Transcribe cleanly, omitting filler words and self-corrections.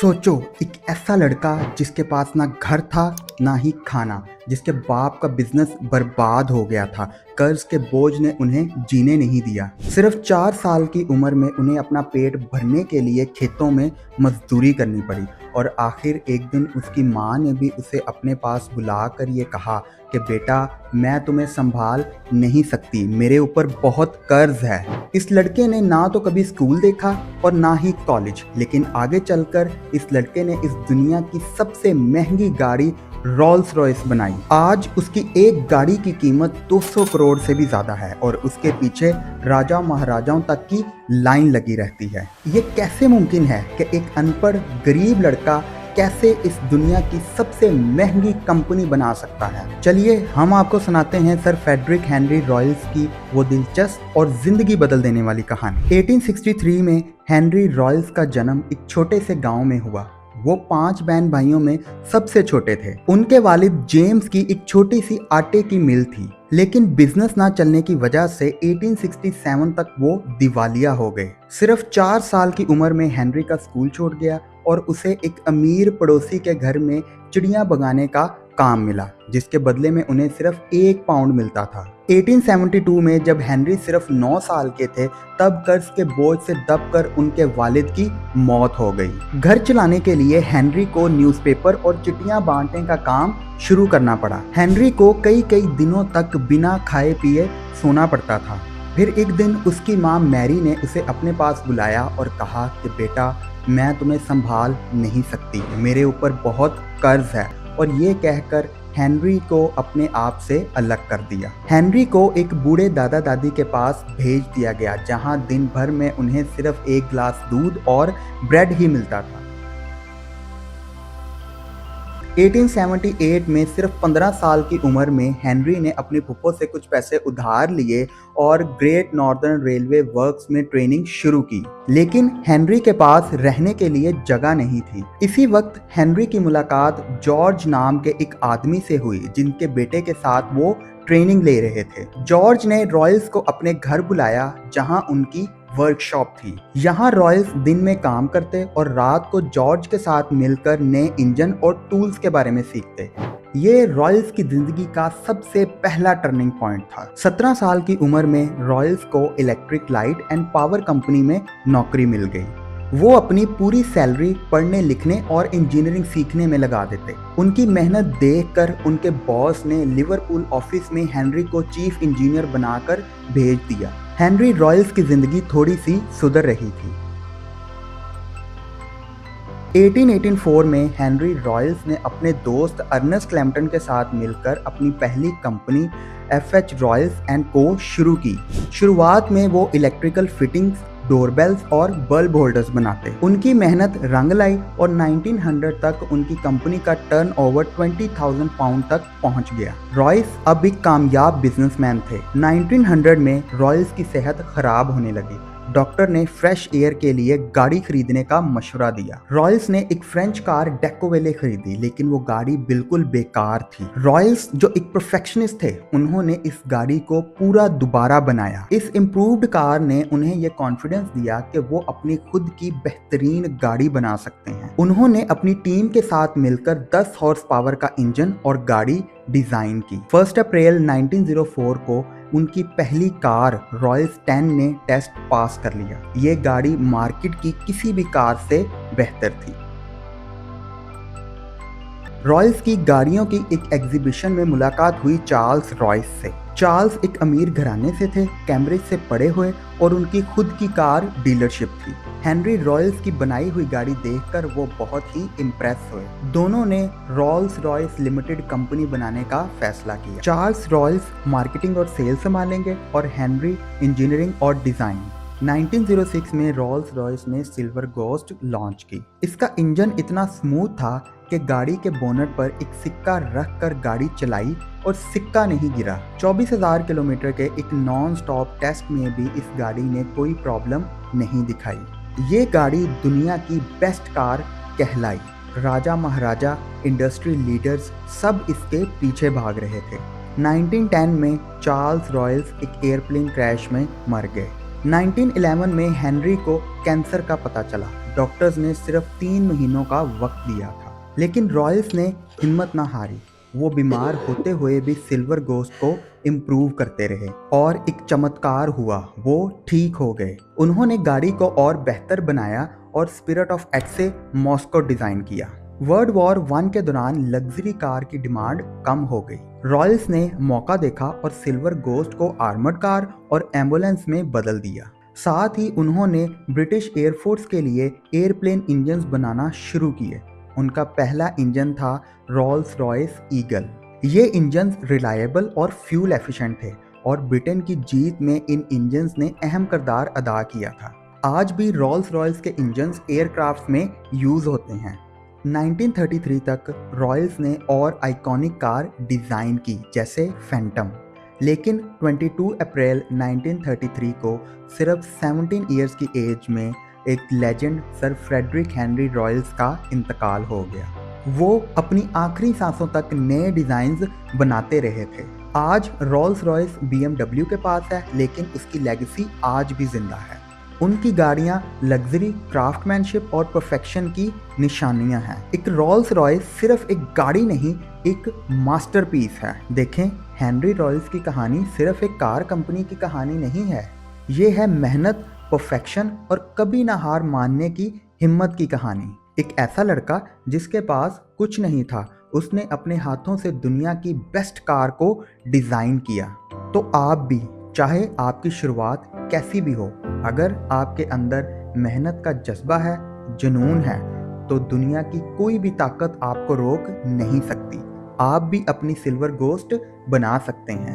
सोचो, एक ऐसा लड़का जिसके पास ना घर था ना ही खाना, जिसके बाप का बिजनेस बर्बाद हो गया था। कर्ज के बोझ ने उन्हें जीने नहीं दिया। सिर्फ 4 साल की उम्र में उन्हें अपना पेट भरने के लिए खेतों में मजदूरी करनी पड़ी और आखिर एक दिन उसकी माँ ने भी उसे अपने पास बुलाकर ये कहा कि बेटा, मैं तुम्हें संभाल नहीं सकती, मेरे ऊपर बहुत कर्ज है। इस लड़के ने ना तो कभी स्कूल देखा और ना ही कॉलेज, लेकिन आगे चलकर इस लड़के ने इस दुनिया की सबसे महंगी गाड़ी रोल्स रॉयस बनाई। आज उसकी एक गाड़ी की कीमत 200 करोड़ से भी ज्यादा है और उसके पीछे राजा महाराजाओं तक की लाइन लगी रहती है। ये कैसे मुमकिन है कि एक अनपढ़ गरीब लड़का कैसे इस दुनिया की सबसे महंगी कंपनी बना सकता है? चलिए हम आपको सुनाते हैं सर फ्रेडरिक हेनरी रॉयल्स की वो दिलचस्प और जिंदगी बदल देने वाली कहानी। 1863 में हेनरी रॉयल्स का जन्म एक छोटे से गांव में हुआ। वो 5 बहन भाइयों में सबसे छोटे थे। उनके वालिद जेम्स की एक छोटी सी आटे की मिल थी, लेकिन बिजनेस ना चलने की वजह से 1867 तक वो दिवालिया हो गए। सिर्फ 4 साल की उम्र में हेनरी का स्कूल छूट गया और उसे एक अमीर पड़ोसी के घर में चिड़ियां भगाने का काम मिला, जिसके बदले में उन्हें सिर्फ 1 पाउंड मिलता था। 1872 में जब हेनरी सिर्फ 9 साल के थे, तब कर्ज के बोझ से दबकर उनके वालिद की मौत हो गई। घर चलाने के लिए हेनरी को न्यूज़पेपर और चिट्ठियां बांटने का काम शुरू करना पड़ा। हेनरी को कई दिनों तक बिना खाए पिए सोना पड़ता था। फिर एक दिन उसकी माँ मैरी ने उसे अपने पास बुलाया और कहा कि बेटा, मैं तुम्हें संभाल नहीं सकती, मेरे ऊपर बहुत कर्ज है, और ये कहकर हेनरी को अपने आप से अलग कर दिया। हेनरी को एक बूढ़े दादा दादी के पास भेज दिया गया, जहां दिन भर में उन्हें सिर्फ 1 गिलास दूध और ब्रेड ही मिलता था। 1878 में सिर्फ 15 साल की उम्र में हेनरी ने अपनी फूफो से कुछ पैसे उधार लिए और ग्रेट नॉर्दर्न रेलवे वर्क्स में ट्रेनिंग शुरू की, लेकिन हेनरी के पास रहने के लिए जगह नहीं थी। इसी वक्त हेनरी की मुलाकात जॉर्ज नाम के एक आदमी से हुई, जिनके बेटे के साथ वो ट्रेनिंग ले रहे थे। जॉर्ज ने रॉयल्स को अपने घर बुलाया, जहां उनकी वर्कशॉप थी। यहाँ रॉयल्स दिन में काम करते और रात को जॉर्ज के साथ मिलकर नए इंजन और टूल्स के बारे में सीखते। ये रॉयल्स की जिंदगी का सबसे पहला टर्निंग पॉइंट था। 17 साल की उम्र में रॉयल्स को electric light and power company में नौकरी मिल गई। वो अपनी पूरी सैलरी पढ़ने लिखने और इंजीनियरिंग सीखने में लगा देते। उनकी मेहनत देखकर उनके बॉस ने लिवरपूल ऑफिस में हेनरी को चीफ इंजीनियर बनाकर भेज दिया। हेनरी रॉयल्स की जिंदगी थोड़ी सी सुधर रही थी। 1884 में हेनरी रॉयल्स ने अपने दोस्त अर्नेस्ट क्लैम्पटन के साथ मिलकर अपनी पहली कंपनी FH रॉयल्स एंड को शुरू की। शुरुआत में वो इलेक्ट्रिकल फिटिंग्स, डोरबेल्स और बल्ब होल्डर्स बनाते। उनकी मेहनत रंग लाई और 1900 तक उनकी कंपनी का टर्नओवर 20,000 पाउंड तक पहुंच गया। रॉयल्स अब एक कामयाब बिजनेसमैन थे। 1900 में रॉयल्स की सेहत खराब होने लगी। डॉक्टर ने फ्रेश एयर के लिए गाड़ी खरीदने का मशवरा दिया। रॉयल्स ने एक फ्रेंच कार डेकोवेले खरीदी, लेकिन वो गाड़ी बिल्कुल बेकार थी। रॉयल्स जो एक परफेक्शनिस्ट थे, उन्होंने इस गाड़ी को पूरा दोबारा बनाया। इस इम्प्रूव्ड कार ने उन्हें ये कॉन्फिडेंस दिया कि वो अपनी खुद की बेहतरीन गाड़ी बना सकते हैं। उन्होंने अपनी टीम के साथ मिलकर 10 हॉर्स पावर का इंजन और गाड़ी डिजाइन की। 1 अप्रैल 1904 को उनकी पहली कार रॉयल्स 10 ने टेस्ट पास कर लिया। ये गाड़ी मार्केट की किसी भी कार से बेहतर थी। रॉयल्स की गाड़ियों की एक एग्जीबिशन में मुलाकात हुई चार्ल्स रॉयस से। चार्ल्स एक अमीर घराने से थे, कैम्ब्रिज से पढ़े हुए, और उनकी खुद की कार डीलरशिप थी। हेनरी रॉयल्स की बनाई हुई गाड़ी देखकर वो बहुत ही इम्प्रेस हुए। दोनों ने रोल्स रॉयस लिमिटेड कंपनी बनाने का फैसला किया। चार्ल्स रॉयल्स मार्केटिंग और सेल संभालेंगे और हेनरी इंजीनियरिंग और डिजाइन। 1906 में रोल्स रॉयस ने सिल्वर गोस्ट लॉन्च की। इसका इंजन इतना स्मूथ था कि गाड़ी के बोनट पर एक सिक्का रख कर गाड़ी चलाई और सिक्का नहीं गिरा। 24,000 किलोमीटर के एक नॉन स्टॉप टेस्ट में भी इस गाड़ी ने कोई प्रॉब्लम नहीं दिखाई। ये गाड़ी दुनिया की बेस्ट कार कहलाई। राजा महाराजा, इंडस्ट्री लीडर्स सब इसके पीछे भाग रहे थे। 1910 में चार्ल्स रॉयल्स एक एयरप्लेन क्रैश में मर गए। 1911 में हेनरी को कैंसर का पता चला। डॉक्टर्स ने सिर्फ 3 महीनों का वक्त दिया था, लेकिन रॉयल्स ने हिम्मत ना हारी। वो बीमार होते हुए भी सिल्वर गोस्ट को इम्प्रूव करते रहे और एक चमत्कार हुआ, वो ठीक हो गए। उन्होंने गाड़ी को और बेहतर बनाया और स्पिरिट ऑफ एक्स से मॉस्को डिजाइन किया। वर्ल्ड वॉर 1 के दौरान लग्जरी कार की डिमांड कम हो गई। रॉयल्स ने मौका देखा और सिल्वर गोस्ट को आर्मर्ड कार और एम्बुलेंस में बदल दिया। साथ ही उन्होंने ब्रिटिश एयरफोर्स के लिए एयरप्लेन इंजन्स बनाना शुरू किए। उनका पहला इंजन था रोल्स रॉयस ईगल। ये इंजन्स रिलायबल और फ्यूल एफिशिएंट थे और ब्रिटेन की जीत में इन इंजन्स ने अहम किरदार अदा किया था। आज भी रोल्स रॉयस के इंजन्स एयरक्राफ्ट में यूज होते हैं। 1933 तक रॉयल्स ने और आइकॉनिक कार डिज़ाइन की, जैसे फैंटम। लेकिन 22 अप्रैल 1933 को सिर्फ 17 इयर्स की एज में एक legend sir Frederick Henry Royce का इंतकाल हो गया। वो अपनी आखिरी सांसों तक नए डिज़ाइंस बनाते रहे थे। आज रोल्स रॉयस BMW के पास है, लेकिन उसकी लेगेसी आज भी जिंदा है। उनकी गाड़ियां लग्जरी, क्राफ्टमैनशिप और परफेक्शन की निशानियां हैं। एक रोल्स रॉयस सिर्फ एक गाड़ी नहीं, एक मास्टरपीस है। देखें, हेनरी रॉयल्स की कहानी सिर्फ एक कार कंपनी की कहानी नहीं है। ये है मेहनत, परफेक्शन और कभी ना हार मानने की हिम्मत की कहानी। एक ऐसा लड़का जिसके पास कुछ नहीं था, उसने अपने हाथों से दुनिया की बेस्ट कार को डिज़ाइन किया। तो आप भी, चाहे आपकी शुरुआत कैसी भी हो, अगर आपके अंदर मेहनत का जज्बा है, जुनून है, तो दुनिया की कोई भी ताकत आपको रोक नहीं सकती। आप भी अपनी सिल्वर गोस्ट बना सकते हैं।